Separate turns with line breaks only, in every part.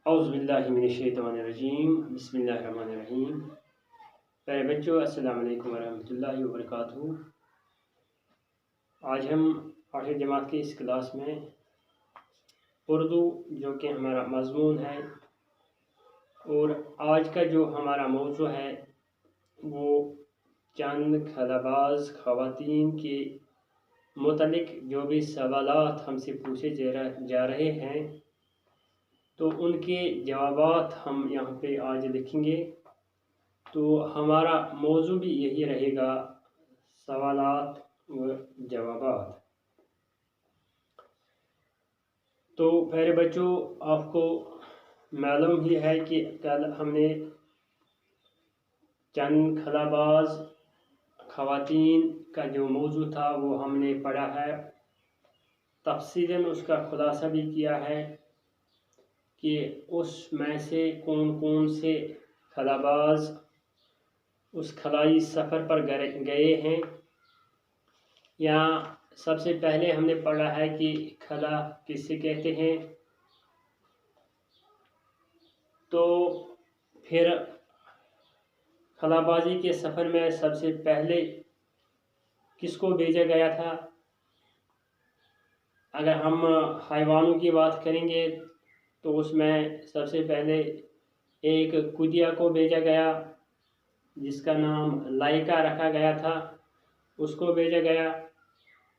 اعوذ باللہ من الشیطان الرجیم بسم اللہ الرحمن الرحیم۔ پیارے بچوں، السلام علیکم ورحمۃ اللہ وبرکاتہ۔ آج ہم 8ویں جماعت کی اس کلاس میں اردو جو کہ ہمارا مضمون ہے اور آج کا جو ہمارا موضوع ہے وہ چند خلاباز خواتین کے متعلق جو بھی سوالات ہم سے پوچھے جا رہے ہیں تو ان کے جوابات ہم یہاں پہ آج لکھیں گے۔ تو ہمارا موضوع بھی یہی رہے گا، سوالات و جوابات۔ تو پیارے بچوں، آپ کو معلوم ہی ہے کہ کل ہم نے چند خلاباز خواتین کا جو موضوع تھا وہ ہم نے پڑھا ہے، تفصیلاً اس کا خلاصہ بھی کیا ہے کہ اس میں سے کون کون سے خلاباز اس خلائی سفر پر گئے ہیں، یا سب سے پہلے ہم نے پڑھا ہے کہ خلا کسے کہتے ہیں۔ تو پھر خلابازی کے سفر میں سب سے پہلے کس کو بھیجا گیا تھا؟ اگر ہم حیوانوں کی بات کریں گے تو اس میں سب سے پہلے ایک قدیہ کو بھیجا گیا جس کا نام لائکا رکھا گیا تھا، اس کو بھیجا گیا۔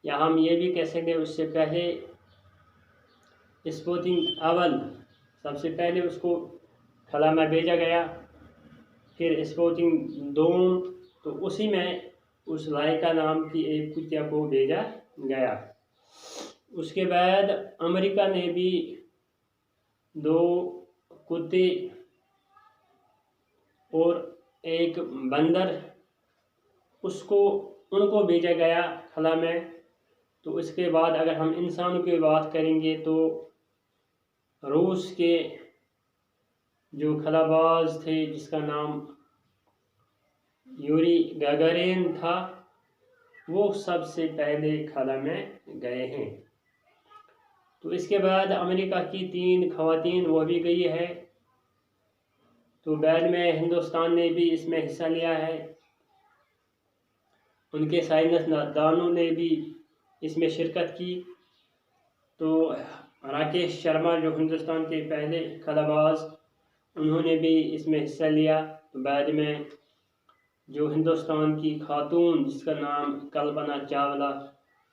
یا ہم یہ بھی کہہ سکتے ہیں اس سے پہلے اسپوتنگ اول سب سے پہلے اس کو خلا میں بھیجا گیا، پھر اسپوتنگ دوم، تو اسی میں اس لائکا نام کی ایک قدیہ کو بھیجا گیا۔ اس کے بعد امریکہ نے بھی 2 کتے اور ایک بندر ان کو بھیجا گیا خلا میں۔ تو اس کے بعد اگر ہم انسانوں کی بات کریں گے تو روس کے جو خلاباز تھے جس کا نام یوری گاگارین تھا، وہ سب سے پہلے خلا میں گئے ہیں۔ تو اس کے بعد امریکہ کی 3 خواتین وہ بھی گئی ہے۔ تو بعد میں ہندوستان نے بھی اس میں حصہ لیا ہے، ان کے سائنس دانوں نے بھی اس میں شرکت کی۔ تو راکیش شرما جو ہندوستان کے پہلے خلاباز، انہوں نے بھی اس میں حصہ لیا۔ تو بعد میں جو ہندوستان کی خاتون جس کا نام کلپنا چاولہ،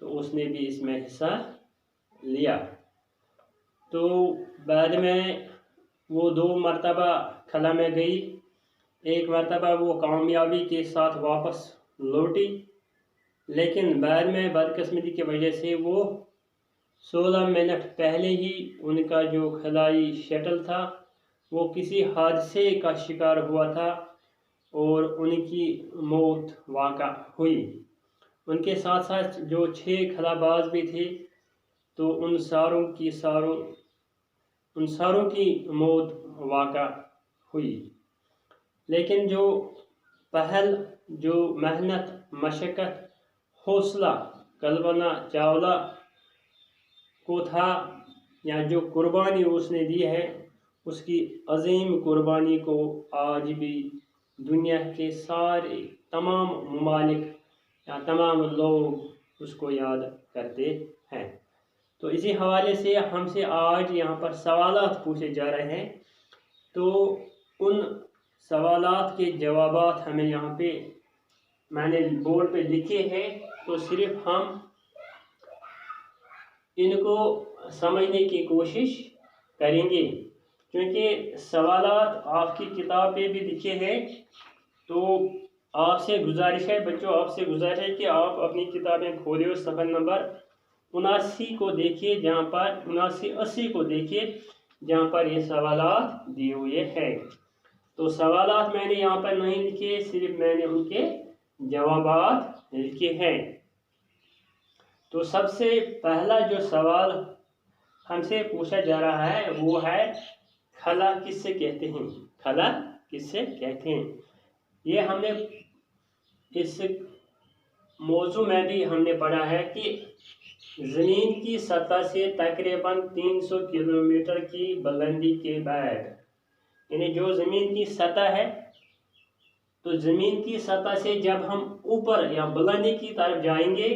تو اس نے بھی اس میں حصہ لیا۔ تو بعد میں وہ 2 مرتبہ خلا میں گئی، ایک مرتبہ وہ کامیابی کے ساتھ واپس لوٹی، لیکن بعد میں بدقسمتی کی وجہ سے وہ 16 منٹ پہلے ہی ان کا جو خلائی شٹل تھا وہ کسی حادثے کا شکار ہوا تھا اور ان کی موت واقع ہوئی۔ ان کے ساتھ ساتھ جو 6 خلاباز بھی تھے تو ان ساروں کی موت واقع ہوئی۔ لیکن جو پہل، جو محنت، مشقت، حوصلہ کلپنا چاولہ کو تھا، یا جو قربانی اس نے دی ہے، اس کی عظیم قربانی کو آج بھی دنیا کے تمام ممالک یا تمام لوگ اس کو یاد کرتے ہیں۔ تو اسی حوالے سے ہم سے آج یہاں پر سوالات پوچھے جا رہے ہیں، تو ان سوالات کے جوابات ہمیں یہاں پہ میں نے بورڈ پہ لکھے ہیں، تو صرف ہم ان کو سمجھنے کی کوشش کریں گے، کیونکہ سوالات آپ کی کتاب پہ بھی لکھے ہیں۔ تو آپ سے گزارش ہے بچوں، آپ سے گزارش ہے کہ آپ اپنی کتابیں کھولے اور صفحہ نمبر 79 کو دیکھیے، جہاں پر 79-80 کو دیکھیے جہاں پر یہ سوالات دیے ہوئے ہیں۔ تو سوالات میں نے یہاں پر نہیں لکھے، صرف میں نے ان کے جوابات لکھے ہیں۔ تو سب سے پہلا جو سوال ہم سے پوچھا جا رہا ہے وہ ہے خلا کس سے کہتے ہیں؟ خلا کس سے کہتے ہیں؟ یہ ہم نے اس موضوع میں بھی ہم نے پڑھا ہے کہ زمین کی سطح سے تقریباً 300 کلومیٹر کی بلندی کے بعد، یعنی جو زمین کی سطح ہے، تو زمین کی سطح سے جب ہم اوپر یا بلندی کی طرف جائیں گے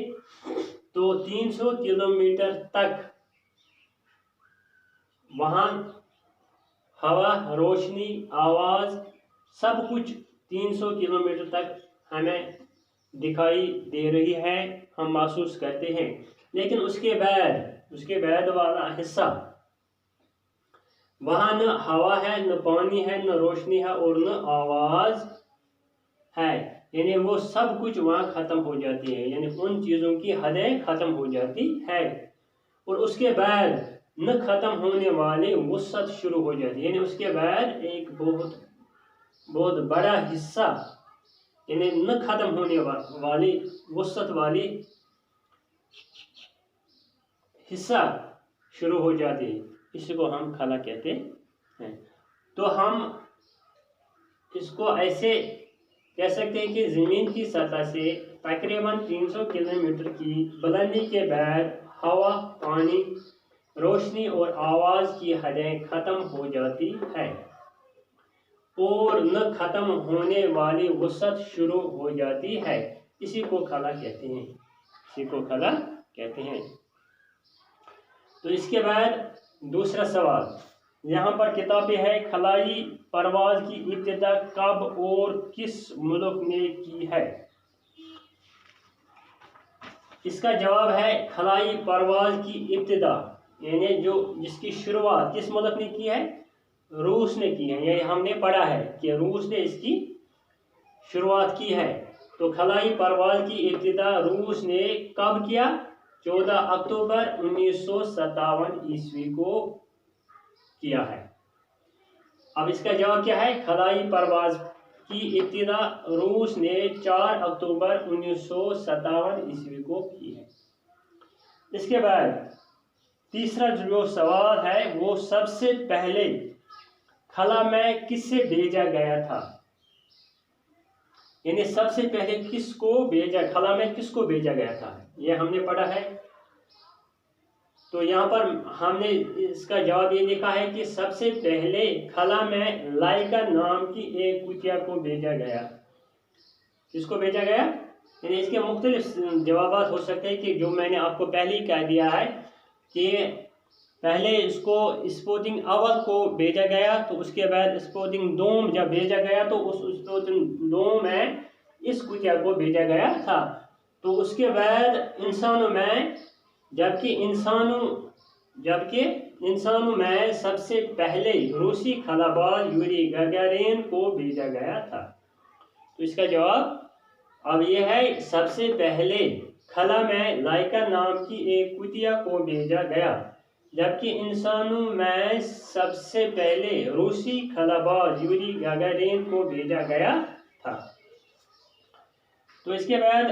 تو 300 کلومیٹر تک وہاں ہوا، روشنی، آواز، سب کچھ 300 کلومیٹر تک ہمیں دکھائی دے رہی ہے، ہم محسوس کرتے ہیں۔ لیکن اس کے بعد والا حصہ، وہاں نہ ہوا ہے، نہ پانی ہے، نہ روشنی ہے اور نہ آواز ہے، یعنی وہ سب کچھ وہاں ختم ہو جاتی ہے، یعنی ان چیزوں کی حدیں ختم ہو جاتی ہے۔ اور اس کے بعد نہ ختم ہونے والی وسعت شروع ہو جاتی ہے، یعنی اس کے بعد ایک بہت بڑا حصہ، یعنی نہ ختم ہونے والی وسعت والی حصہ شروع ہو جاتی ہے، اس کو ہم خلا کہتے ہیں۔ تو ہم اس کو ایسے کہہ سکتے ہیں کہ زمین کی سطح سے تقریباً 300 کلومیٹر کی بلندی کے بعد ہوا، پانی، روشنی اور آواز کی حدیں ختم ہو جاتی ہے اور نہ ختم ہونے والی وسعت شروع ہو جاتی ہے، اسی کو خلا کہتے ہیں۔ تو اس کے بعد دوسرا سوال یہاں پر کتاب پہ ہے، خلائی پرواز کی ابتدا کب اور کس ملک نے کی ہے؟ اس کا جواب ہے خلائی پرواز کی ابتدا، یعنی جس کی شروعات کس ملک نے کی ہے؟ روس نے کی ہے، یہ ہم نے پڑھا ہے کہ روس نے اس کی شروعات کی ہے۔ تو خلائی پرواز کی ابتدا روس نے کب کیا؟ 14 اکتوبر 1957 عیسوی کو کیا ہے۔ اب اس کا جواب کیا ہے؟ خلائی پرواز کی ابتدا روس نے 4 اکتوبر 1957 عیسوی کو کی ہے۔ اس کے بعد تیسرا جو سوال ہے وہ سب سے پہلے خلا میں کس سے بھیجا گیا تھا؟ یعنی سب سے پہلے خلا میں کس کو بھیجا گیا تھا، یہ ہم نے پڑھا ہے۔ تو یہاں پر ہم نے اس کا جواب یہ لکھا ہے کہ سب سے پہلے خلا میں لائکا نام کی ایک کتیا کو بھیجا گیا۔ کس کو بھیجا گیا؟ یعنی اس کے مختلف جوابات ہو سکتے ہیں، کہ جو میں نے آپ کو پہلے ہی کہہ دیا ہے کہ پہلے اس کو اسپوتنگ اول کو بھیجا گیا، تو اس کے بعد اسپوتنگ دوم جب بھیجا گیا تو اس اسپوتنگ دوم میں اس کتیا کو بھیجا گیا تھا۔ تو اس کے بعد انسانوں میں جبکہ انسانوں میں سب سے پہلے روسی خلاباز یوری گگارین کو بھیجا گیا تھا۔ تو اس کا جواب اب یہ ہے، سب سے پہلے خلا میں لائکا نام کی ایک کتیا کو بھیجا گیا، جبکہ انسانوں میں سب سے پہلے روسی خلاباز یوری گگارین کو بھیجا گیا تھا۔ تو اس کے بعد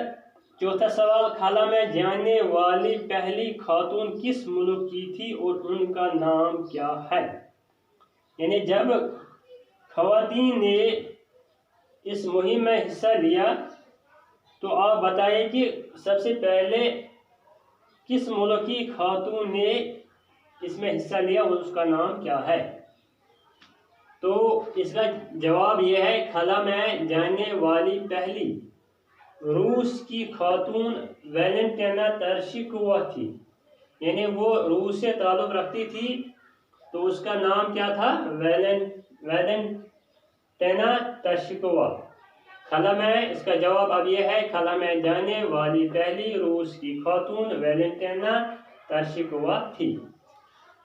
چوتھا سوال، خلا میں جانے والی پہلی خاتون کس ملک کی تھی اور ان کا نام کیا ہے؟ یعنی جب خواتین نے اس مہم میں حصہ لیا تو آپ بتائیں کہ سب سے پہلے کس ملک کی خاتون نے اس میں حصہ لیا اور اس کا نام کیا ہے؟ تو اس کا جواب یہ ہے، خلا میں جانے والی پہلی روس کی خاتون ویلنٹینا ترشیکووا تھی، یعنی وہ روس سے تعلق رکھتی تھی، تو اس کا نام کیا تھا؟ ویلنٹینا ترشیکووا۔ خلا میں اس کا جواب اب یہ ہے، خلا میں جانے والی پہلی روس کی خاتون ویلنٹینا ترشیکووا تھی۔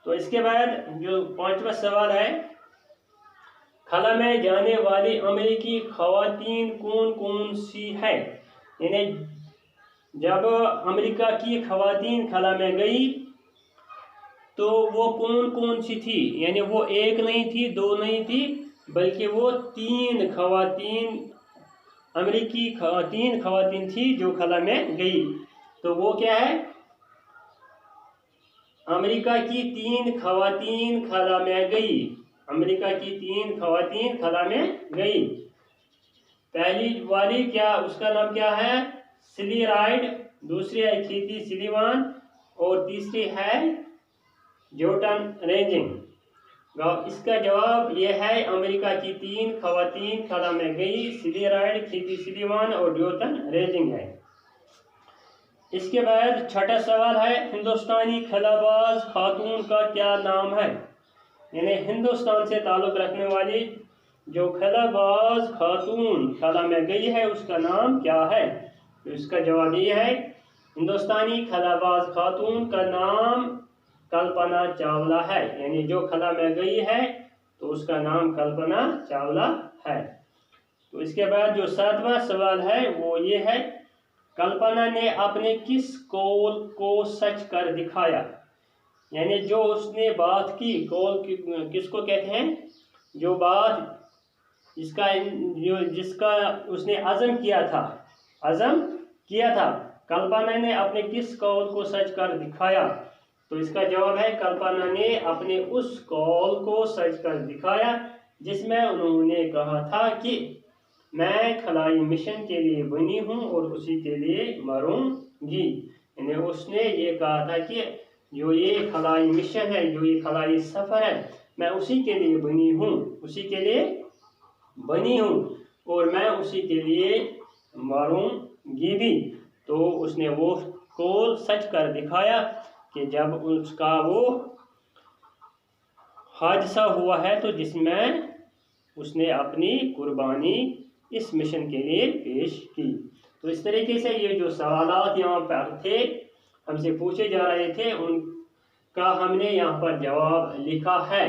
تو اس کے بعد جو پانچواں سوال ہے، خلا میں جانے والی امریکی خواتین کون کون سی ہے؟ یعنی جب امریکہ کی خواتین خلا میں گئی تو وہ کون کون سی تھی؟ یعنی وہ ایک نہیں تھی، دو نہیں تھی، بلکہ وہ 3 خواتین، امریکی 3 خواتین تھی جو خلا میں گئی۔ تو وہ کیا ہے؟ امریکہ کی 3 خواتین خلا میں گئی، امریکہ کی 3 خواتین خلا میں گئی۔ پہلی والی اس کا نام کیا ہے؟ سلی رائڈ، دوسری تھی سلیوان اور تیسری ہے جوٹن رینجنگ۔ اس کا جواب یہ ہے امریکہ کی 3 خواتین خلا میں گئی، سلی رائڈ، کھیتی سلیوان اور جوٹن رینجنگ ہے۔ اس کے بعد چھٹا سوال ہے ہندوستانی خلا باز خاتون کا کیا نام ہے؟ یعنی ہندوستان سے تعلق رکھنے والی جو خلا باز خاتون خلا میں گئی ہے اس کا نام کیا ہے؟ تو اس کا جواب یہ ہے ہندوستانی خلا باز خاتون کا نام کلپنا چاولہ ہے، یعنی جو خلا میں گئی ہے تو اس کا نام کلپنا چاولہ ہے۔ تو اس کے بعد جو 7واں سوال ہے وہ یہ ہے کلپنا نے اپنے کس قول کو سچ کر دکھایا؟ یعنی جو اس نے بات کی، قول کس کو کہتے ہیں؟ جو بات جس کا اس نے عزم کیا تھا، کلپنا نے اپنے کس قول کو سچ کر دکھایا؟ تو اس کا جواب ہے کلپنا نے اپنے اس قول کو سچ کر دکھایا جس میں انہوں نے کہا تھا کہ میں خلائی مشن کے لیے بنی ہوں اور اسی کے لیے مروں گی۔ یعنی اس نے یہ کہا تھا کہ جو یہ خلائی مشن ہے، جو یہ خلائی سفر ہے، میں اسی کے لیے بنی ہوں اور میں اسی کے لیے مروں گی بھی۔ تو اس نے وہ قول سچ کر دکھایا کہ جب اس کا وہ حادثہ ہوا ہے تو جس میں اس نے اپنی قربانی اس مشن کے لیے پیش کی۔ تو اس طریقے سے یہ جو سوالات یہاں پر تھے ہم سے پوچھے جا رہے تھے ان کا ہم نے یہاں پر جواب لکھا ہے۔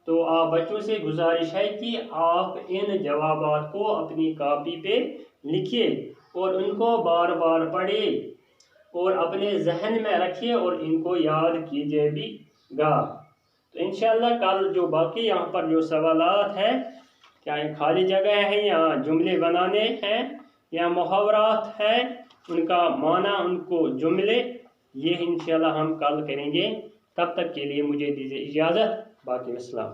تو آپ بچوں سے گزارش ہے کہ آپ ان جوابات کو اپنی کاپی پہ لکھیے اور ان کو بار بار پڑھیے اور اپنے ذہن میں رکھیے اور ان کو یاد کیجیے بھی گا۔ تو انشاءاللہ کل جو باقی یہاں پر جو سوالات ہیں، کیا خالی جگہ ہے یا جملے بنانے ہیں یا محاورات ہیں، ان کا معنی، ان کو جملے، یہ انشاءاللہ ہم کل کریں گے۔ تب تک کے لیے مجھے دیجیے اجازت، باقی السلام۔